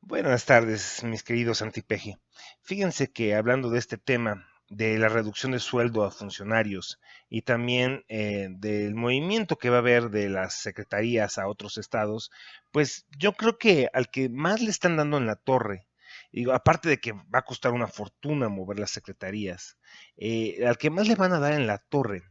Buenas tardes, mis queridos Santipeje. Fíjense que hablando de este tema, de la reducción de sueldo a funcionarios y también del movimiento que va a haber de las secretarías a otros estados, pues yo creo que al que más le están dando en la torre, digo, aparte de que va a costar una fortuna mover las secretarías, al que más le van a dar en la torre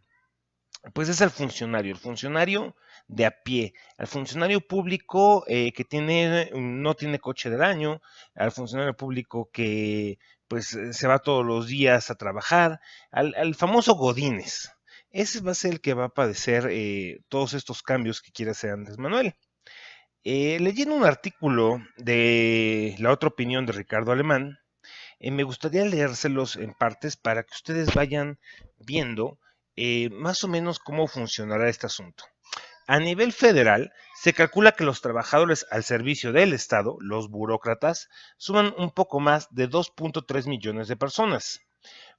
pues es el funcionario de a pie, al funcionario público que no tiene coche del año, al funcionario público que pues se va todos los días a trabajar, al famoso Godínez. Ese va a ser el que va a padecer todos estos cambios que quiere hacer Andrés Manuel. Leyendo un artículo de La Otra Opinión de Ricardo Alemán, me gustaría leérselos en partes para que ustedes vayan viendo más o menos cómo funcionará este asunto. A nivel federal, se calcula que los trabajadores al servicio del Estado, los burócratas, suman un poco más de 2.3 millones de personas.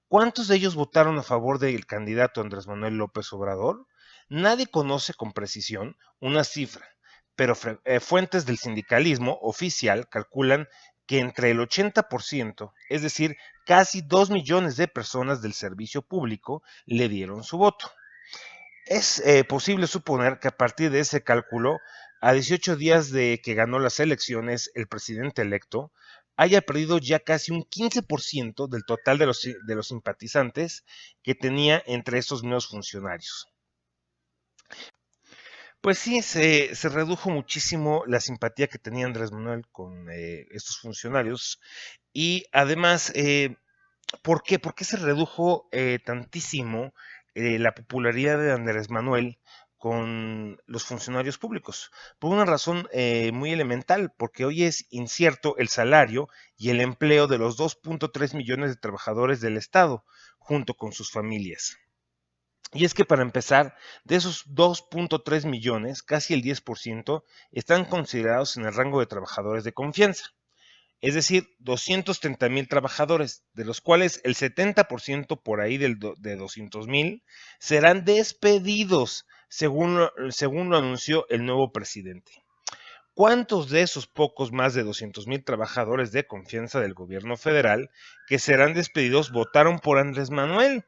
¿Cuántos de ellos votaron a favor del candidato Andrés Manuel López Obrador? Nadie conoce con precisión una cifra, pero fuentes del sindicalismo oficial calculan que entre el 80%, es decir, casi 2 millones de personas del servicio público, le dieron su voto. Es posible suponer que a partir de ese cálculo, a 18 días de que ganó las elecciones, el presidente electo haya perdido ya casi un 15% del total de los simpatizantes que tenía entre estos mismos funcionarios. Pues sí, se redujo muchísimo la simpatía que tenía Andrés Manuel con estos funcionarios y además, ¿por qué? ¿Por qué se redujo tantísimo la popularidad de Andrés Manuel con los funcionarios públicos? Por una razón muy elemental, porque hoy es incierto el salario y el empleo de los 2.3 millones de trabajadores del Estado, junto con sus familias. Y es que para empezar, de esos 2.3 millones, casi el 10% están considerados en el rango de trabajadores de confianza, es decir, 230,000 trabajadores, de los cuales el 70% por ahí de 200,000 serán despedidos, según lo anunció el nuevo presidente. ¿Cuántos de esos pocos más de 200,000 trabajadores de confianza del gobierno federal que serán despedidos votaron por Andrés Manuel?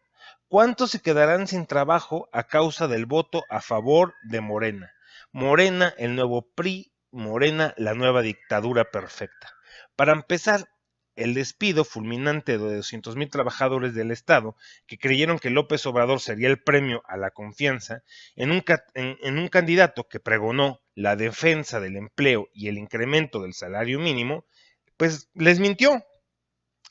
¿Cuántos se quedarán sin trabajo a causa del voto a favor de Morena? Morena, el nuevo PRI, Morena, la nueva dictadura perfecta. Para empezar, el despido fulminante de 200,000 trabajadores del Estado que creyeron que López Obrador sería el premio a la confianza en un candidato que pregonó la defensa del empleo y el incremento del salario mínimo, pues les mintió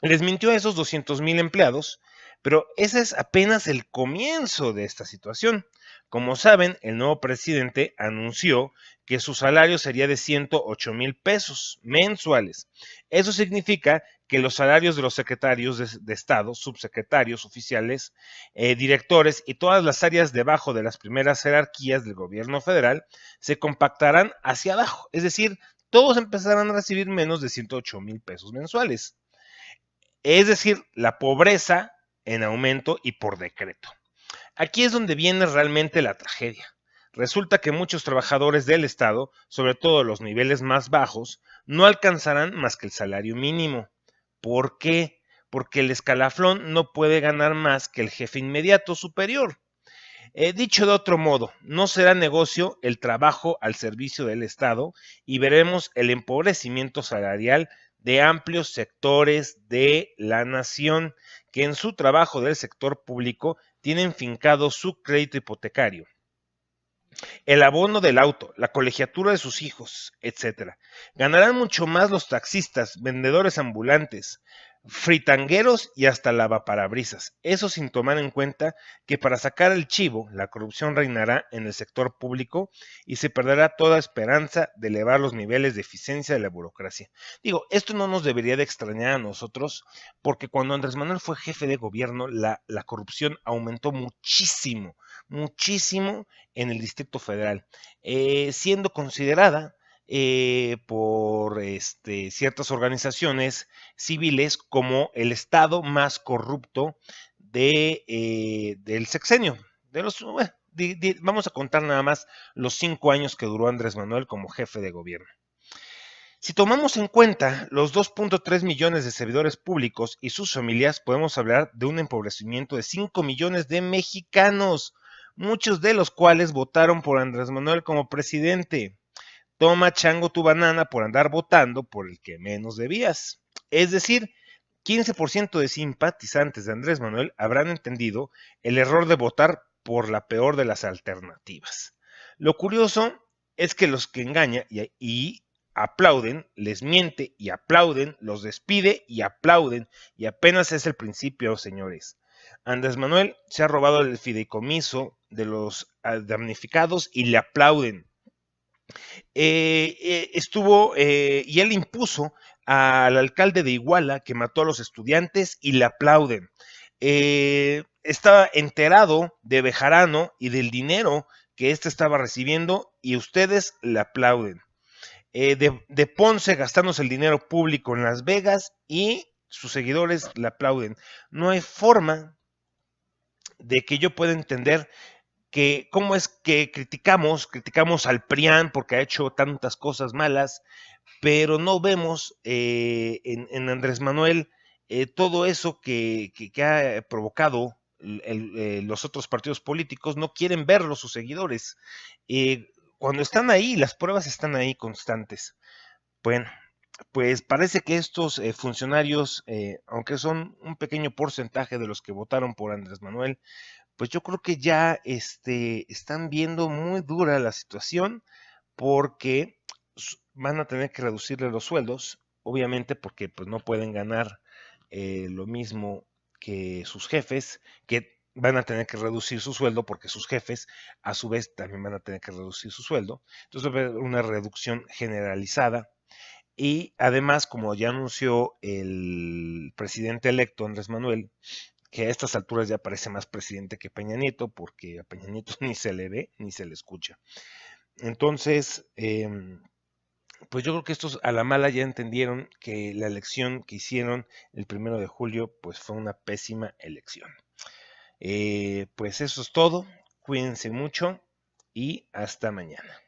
a esos 200,000 empleados, pero ese es apenas el comienzo de esta situación. Como saben, el nuevo presidente anunció que su salario sería de 108,000 pesos mensuales. Eso significa que los salarios de los secretarios de Estado, subsecretarios, oficiales, directores y todas las áreas debajo de las primeras jerarquías del gobierno federal se compactarán hacia abajo. Es decir, todos empezarán a recibir menos de 108,000 pesos mensuales. Es decir, la pobreza en aumento y por decreto. Aquí es donde viene realmente la tragedia. Resulta que muchos trabajadores del Estado, sobre todo los niveles más bajos, no alcanzarán más que el salario mínimo. ¿Por qué? Porque el escalafón no puede ganar más que el jefe inmediato superior. Dicho de otro modo, no será negocio el trabajo al servicio del Estado y veremos el empobrecimiento salarial de amplios sectores de la nación que en su trabajo del sector público tienen fincado su crédito hipotecario, el abono del auto, la colegiatura de sus hijos, etcétera. Ganarán mucho más los taxistas, vendedores ambulantes, fritangueros y hasta lavaparabrisas. Eso sin tomar en cuenta que para sacar el chivo, la corrupción reinará en el sector público y se perderá toda esperanza de elevar los niveles de eficiencia de la burocracia. Digo, esto no nos debería de extrañar a nosotros, porque cuando Andrés Manuel fue jefe de gobierno, la corrupción aumentó muchísimo, muchísimo en el Distrito Federal, siendo considerada por ciertas organizaciones civiles como el estado más corrupto del sexenio. Vamos a contar nada más los 5 años que duró Andrés Manuel como jefe de gobierno. Si tomamos en cuenta los 2.3 millones de servidores públicos y sus familias, podemos hablar de un empobrecimiento de 5 millones de mexicanos, muchos de los cuales votaron por Andrés Manuel como presidente. Toma chango tu banana por andar votando por el que menos debías. Es decir, 15% de simpatizantes de Andrés Manuel habrán entendido el error de votar por la peor de las alternativas. Lo curioso es que los que engañan y aplauden, les miente y aplauden, los despide y aplauden, y apenas es el principio, señores. Andrés Manuel se ha robado el fideicomiso de los damnificados y le aplauden. Y él impuso al alcalde de Iguala que mató a los estudiantes y le aplauden. Estaba enterado de Bejarano y del dinero que éste estaba recibiendo y ustedes le aplauden. De Ponce gastándose el dinero público en Las Vegas y sus seguidores le aplauden. No hay forma de que yo pueda entender que cómo es que criticamos al PRIAN porque ha hecho tantas cosas malas, pero no vemos en Andrés Manuel todo eso que ha provocado los otros partidos políticos, no quieren verlo sus seguidores. Cuando están ahí, las pruebas están ahí constantes. Bueno, pues parece que estos funcionarios, aunque son un pequeño porcentaje de los que votaron por Andrés Manuel, pues yo creo que ya están viendo muy dura la situación porque van a tener que reducirle los sueldos, obviamente porque pues no pueden ganar lo mismo que sus jefes, que van a tener que reducir su sueldo porque sus jefes a su vez también van a tener que reducir su sueldo. Entonces va a haber una reducción generalizada y además, como ya anunció el presidente electo Andrés Manuel, que a estas alturas ya parece más presidente que Peña Nieto, porque a Peña Nieto ni se le ve ni se le escucha. Entonces, pues yo creo que estos a la mala ya entendieron que la elección que hicieron el 1 de julio, pues fue una pésima elección. Pues eso es todo, cuídense mucho y hasta mañana.